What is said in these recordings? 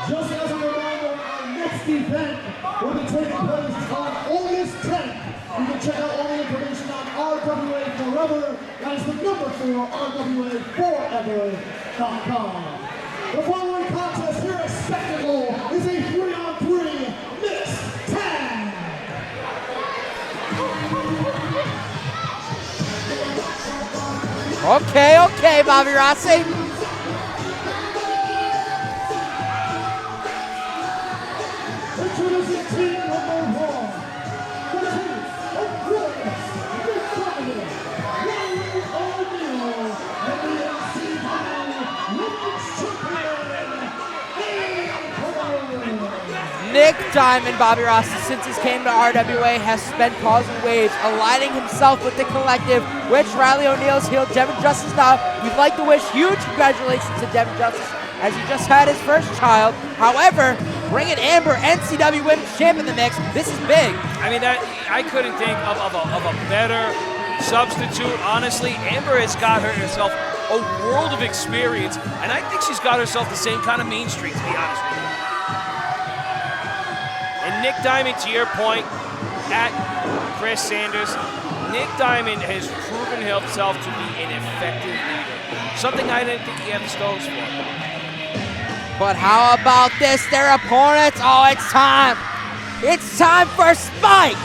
Just as a reminder, our next event will be taking place on August 10th. You can check out all the information on RWA Forever. That is the number 4, RWAForever.com. The following contest here at Spectacle is a 3-on-3 mixed tag. Okay, Bobby Rossi. Introducing team number 1, the team of Warriors, Nick Diamond, Bobby Rossi, since he came to RWA, has been causing waves, aligning himself with the collective, which Rylie O'Neill's heel, Devin Justice now. We'd like to wish huge congratulations to Devin Justice, as he just had his first child. However, bringing Amber, NCW Women's Champ in the mix, this is big. I mean, I couldn't think of a better substitute. Honestly, Amber has got herself a world of experience, and I think she's got herself the same kind of mean streak, to be honest with you. And Nick Diamond, to your point, at Chris Sanders, Nick Diamond has proven himself to be an effective leader. Something I didn't think he had the stones for. But how about this, their opponents? Oh, it's time. It's time for Spike.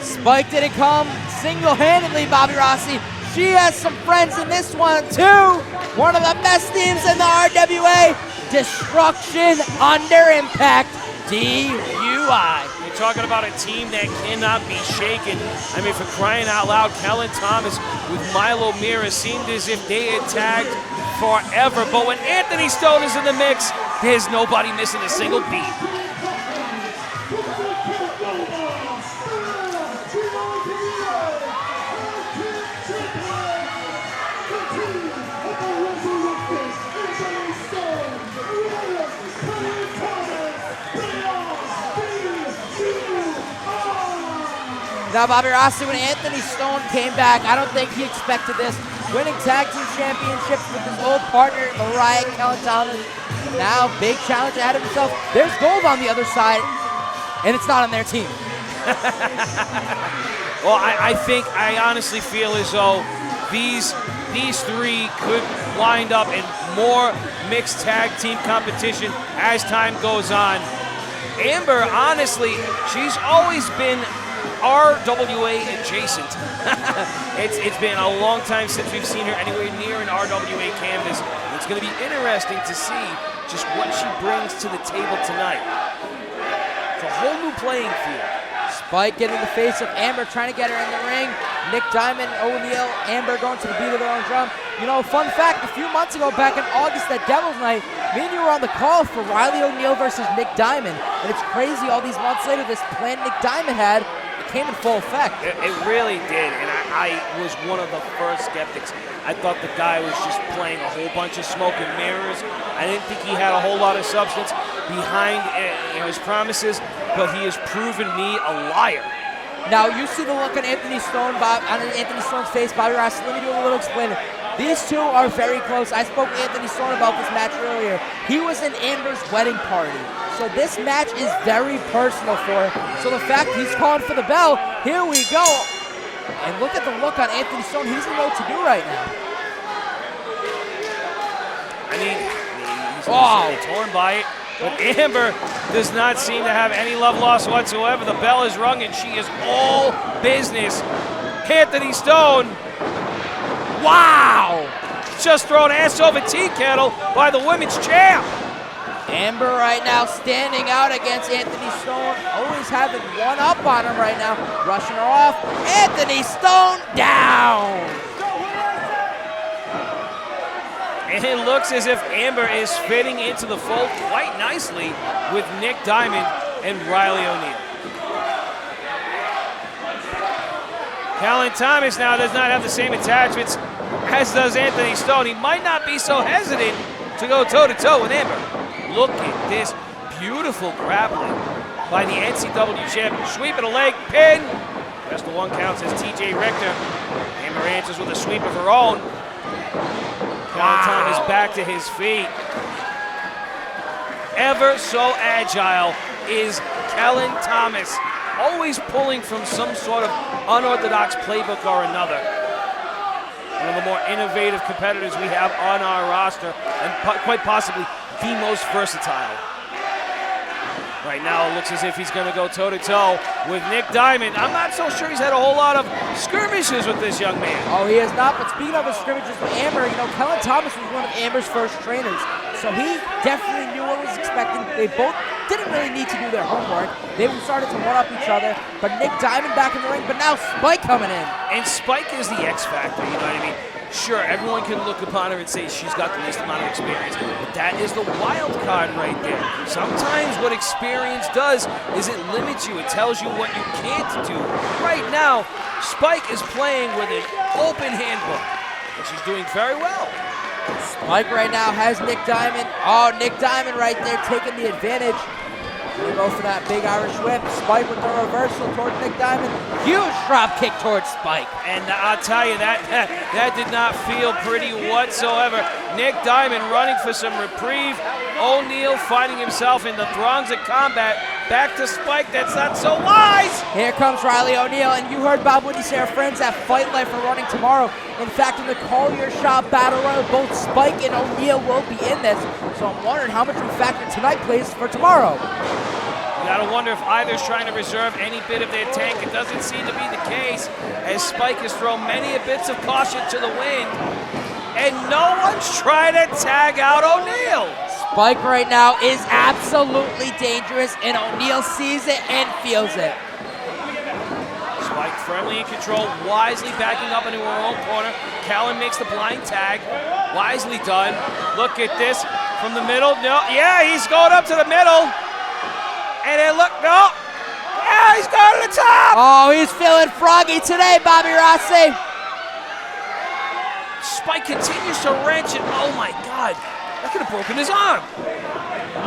Spike didn't come single-handedly, Bobby Rossi. She has some friends in this one, too. One of the best teams in the RWA. Destruction Under Impact, DUI. You're talking about a team that cannot be shaken. I mean, for crying out loud, Kellan Thomas with Milo Mira seemed as if they had tagged forever. But when Anthony Stone is in the mix, there's nobody missing a single beat. Now, Bobby Rossi, when Anthony Stone came back, I don't think he expected this. Winning tag team championships with his old partner, Kellan Thomas. Now, big challenge ahead of himself. There's gold on the other side, and it's not on their team. Well, I honestly feel as though these three could wind up in more mixed tag team competition as time goes on. Amber, honestly, she's always been RWA adjacent. It's been a long time since we've seen her anywhere near an RWA canvas. It's going to be interesting to see just what she brings to the table tonight. It's a whole new playing field. Spike getting the face of Amber, trying to get her in the ring. Nick Diamond, O'Neil, Amber going to the beat of their own drum. You know, fun fact, a few months ago, back in August at Devil's Night, me and you were on the call for Rylie O'Neil versus Nick Diamond. And it's crazy, all these months later, this plan Nick Diamond had came in full effect. It really did, and I was one of the first skeptics. I thought the guy was just playing a whole bunch of smoke and mirrors. I didn't think he had a whole lot of substance behind his promises, but he has proven me a liar. Now, you see the look on Anthony Stone's face, Bobby Rossi. Let me do a little explaining. These two are very close. I spoke to Anthony Stone about this match earlier. He was in Amber's wedding party. So this match is very personal for him. So the fact he's calling for the bell, here we go. And look at the look on Anthony Stone. He doesn't know what to do right now. I mean, he's torn by it. But Amber does not seem to have any love lost whatsoever. The bell is rung and she is all business. Anthony Stone, wow! Just thrown ass over tea kettle by the women's champ. Amber right now standing out against Anthony Stone. Always having one up on him right now. Rushing her off. Anthony Stone down. And it looks as if Amber is fitting into the fold quite nicely with Nick Diamond and Rylie O'Neil. Kellan Thomas now does not have the same attachments as does Anthony Stone. He might not be so hesitant to go toe-to-toe with Amber. Look at this beautiful grappling by the NCW champion. Sweep of the leg, pin. Just the one count, says TJ Richter. Hammer answers with a sweep of her own. Kellan Thomas back to his feet. Ever so agile is Kellan Thomas, always pulling from some sort of unorthodox playbook or another. One of the more innovative competitors we have on our roster, and quite possibly the most versatile. Right now, it looks as if he's going to go toe-to-toe with Nick Diamond. I'm not so sure he's had a whole lot of skirmishes with this young man. Oh, he has not, but speaking of the skirmishes with Amber, Kellan Thomas was one of Amber's first trainers, so he definitely knew what was expected. They both didn't really need to do their homework. They started to one-up each other, but Nick Diamond back in the ring, but now Spike coming in. And Spike is the X factor, you know what I mean? Sure, everyone can look upon her and say she's got the least amount of experience, but that is the wild card right there. Sometimes what experience does is it limits you. It tells you what you can't do. Right now, Spike is playing with an open handbook, and she's doing very well. Spike right now has Nick Diamond. Oh, Nick Diamond right there taking the advantage. They go for that big Irish whip. Spike with the reversal towards Nick Diamond. Huge drop kick towards Spike. And I'll tell you, that did not feel pretty whatsoever. Nick Diamond running for some reprieve. O'Neill finding himself in the throngs of combat. Back to Spike, that's not so wise. Here comes Rylie O'Neill, and you heard Bob Whitney say our friends at Fight Life are running tomorrow. In fact, in the Collier Shop Battle Royal, both Spike and O'Neill will be in this. So I'm wondering how much we factor tonight plays for tomorrow. You gotta wonder if either's trying to reserve any bit of their tank. It doesn't seem to be the case, as Spike has thrown many bits of caution to the wind, and no one's trying to tag out O'Neill. Spike right now is absolutely dangerous, and O'Neill sees it and feels it. Spike firmly in control, wisely backing up into her own corner. Kellan makes the blind tag. Wisely done. Look at this from the middle. No, yeah, he's going up to the middle. And then look, no. Yeah, he's going to the top. Oh, he's feeling froggy today, Bobby Rossi. Spike continues to wrench, and oh my God, that could have broken his arm.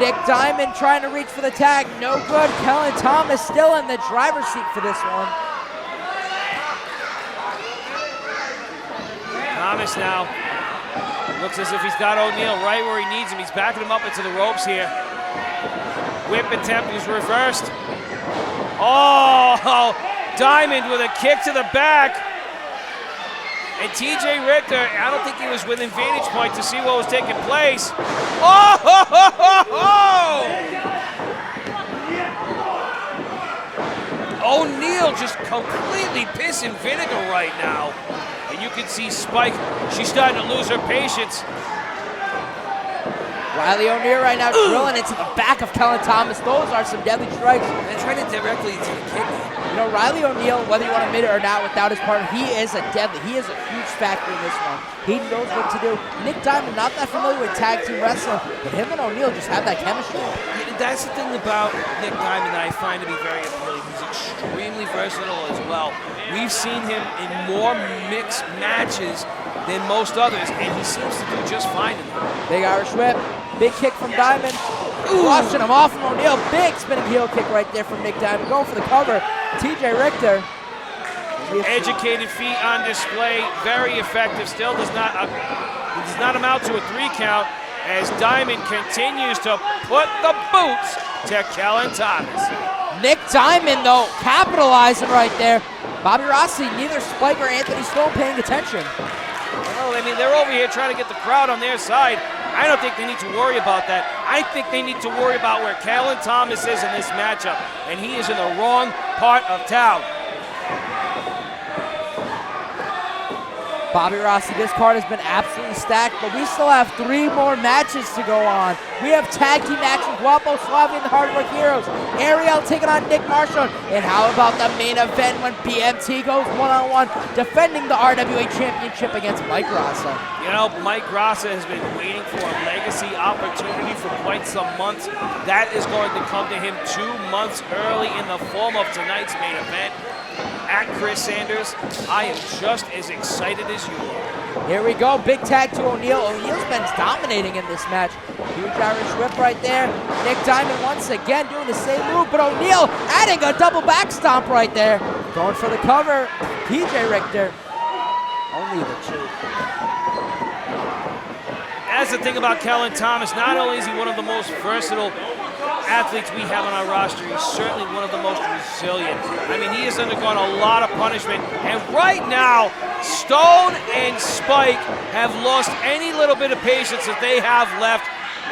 Nick Diamond trying to reach for the tag, no good. Kellan Thomas still in the driver's seat for this one. Thomas now looks as if he's got O'Neill right where he needs him. He's backing him up into the ropes here. Whip attempt is reversed. Oh, Diamond with a kick to the back. And TJ Richter, I don't think he was within vantage point to see what was taking place. Oh, ho, ho, ho, ho! O'Neill just completely piss and vinegar right now. And you can see Spike, she's starting to lose her patience. Rylie O'Neill right now drilling into the back of Kellan Thomas. Those are some deadly strikes. And trying to directly to the kidney. Rylie O'Neill, whether you want to admit it or not, without his partner, he is a huge factor in this one. He knows what to do. Nick Diamond, not that familiar with tag team wrestling, but him and O'Neill just have that chemistry. That's the thing about Nick Diamond that I find to be very appealing. He's extremely versatile as well. We've seen him in more mixed matches than most others, and he seems to do just fine in them. Big Irish whip, big kick from Diamond. Washing him off from O'Neill. Big spinning heel kick right there from Nick Diamond. Going for the cover. TJ Richter. Educated feet on display, very effective. Still does not amount to a 3 count as Diamond continues to put the boots to Kellan Thomas. Nick Diamond, though, capitalizing right there. Bobby Rossi, neither Spike or Anthony Stone paying attention. Well, I mean, they're over here trying to get the crowd on their side. I don't think they need to worry about that. I think they need to worry about where Kellan Thomas is in this matchup, and he is in the wrong part of town. Bobby Rossi, this card has been absolutely stacked, but we still have 3 more matches to go on. We have tag team action, Guapo Slavi and the Hard Work Heroes. Ariel taking on Nick Marshall. And how about the main event when BMT goes one-on-one, defending the RWA Championship against Mike Rassa. You know, Mike Rassa has been waiting for a legacy opportunity for quite some months. That is going to come to him 2 months early in the form of tonight's main event. At Chris Sanders, I am just as excited as you are. Here we go, big tag to O'Neill. O'Neill's been dominating in this match. Huge Irish whip right there. Nick Diamond once again doing the same move, but O'Neill adding a double back stomp right there. Going for the cover. TJ Richter. Only the two. That's the thing about Kellan Thomas. Not only is he one of the most versatile athletes we have on our roster, he's certainly one of the most resilient. I mean, he has undergone a lot of punishment. And right now, Stone and Spike have lost any little bit of patience that they have left.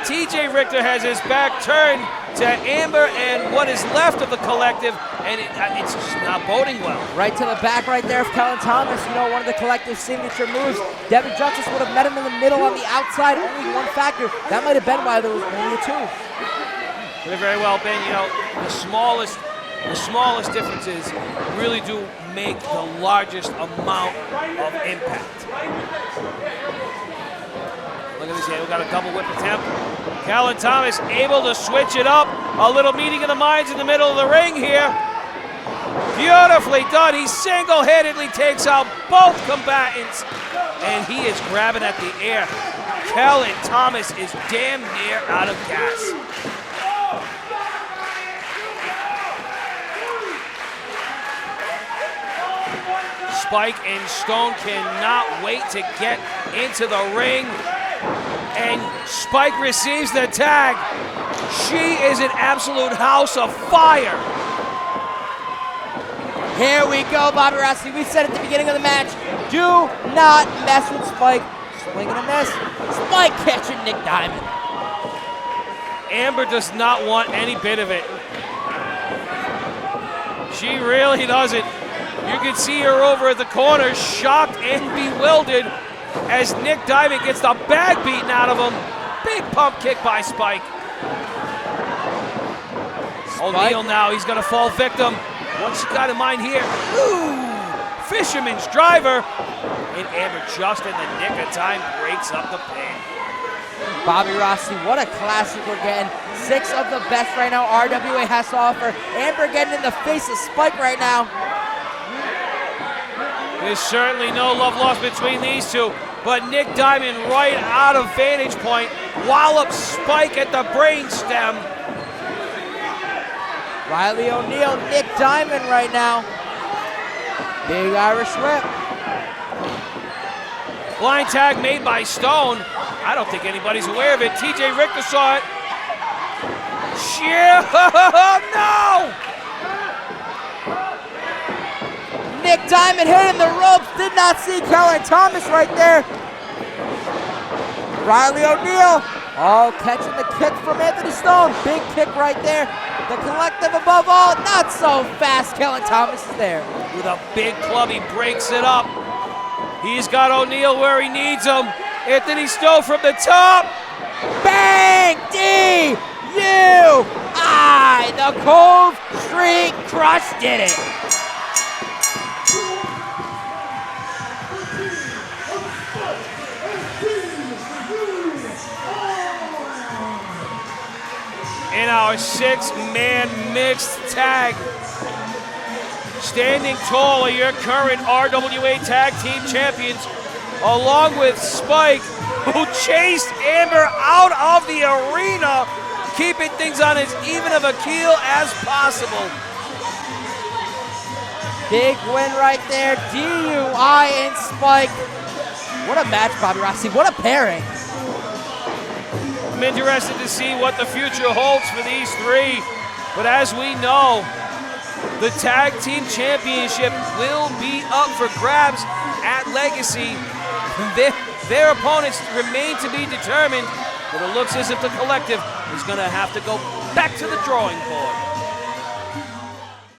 TJ Richter has his back turned to Amber and what is left of the collective, and it's just not boding well. Right to the back right there of Kellan Thomas. You know, one of the collective signature moves. Devin Justice would have met him in the middle on the outside. Only one factor. That might have been why there was only a two. Could have very well been, you know, the smallest differences really do make the largest amount of impact. Look at this here, we got a double whip attempt. Kellan Thomas able to switch it up. A little meeting of the minds in the middle of the ring here. Beautifully done. He single-handedly takes out both combatants, and he is grabbing at the air. Kellan Thomas is damn near out of gas. Spike and Stone cannot wait to get into the ring. And Spike receives the tag. She is an absolute house of fire. Here we go, Bobby Rossi. We said at the beginning of the match, do not mess with Spike. Swing and a miss. Spike catching Nick Diamond. Amber does not want any bit of it. She really doesn't. You can see her over at the corner, shocked and bewildered, as Nick Diamond gets the bag beaten out of him. Big pump kick by Spike. O'Neill now, he's gonna fall victim. What's she got in mind here? Ooh, fisherman's driver. And Amber just in the nick of time breaks up the pin. Bobby Rossi, what a classic we're getting. 6 of the best right now RWA has to offer. Amber getting in the face of Spike right now. There's certainly no love lost between these two, but Nick Diamond right out of vantage point, wallops Spike at the brainstem. Rylie O'Neill, Nick Diamond right now. Big Irish whip. Blind tag made by Stone. I don't think anybody's aware of it. TJ Richter saw it. Yeah, no! Nick Diamond hitting the ropes. Did not see Kellan Thomas right there. Rylie O'Neill. Oh, catching the kick from Anthony Stone. Big kick right there. The collective above all. Not so fast. Kellan Thomas is there. With a big club, he breaks it up. He's got O'Neill where he needs him. Anthony Stone from the top. Bang! DUI! The Cove Street Crush did it. In our 6-man mixed tag. Standing tall are your current RWA Tag Team Champions, along with Spike, who chased Amber out of the arena, keeping things on as even of a keel as possible. Big win right there. DUI and Spike. What a match, Bobby Rossi. What a pairing. I'm interested to see what the future holds for these three. But as we know, the Tag Team Championship will be up for grabs at Legacy. Their opponents remain to be determined, but it looks as if the collective is going to have to go back to the drawing board.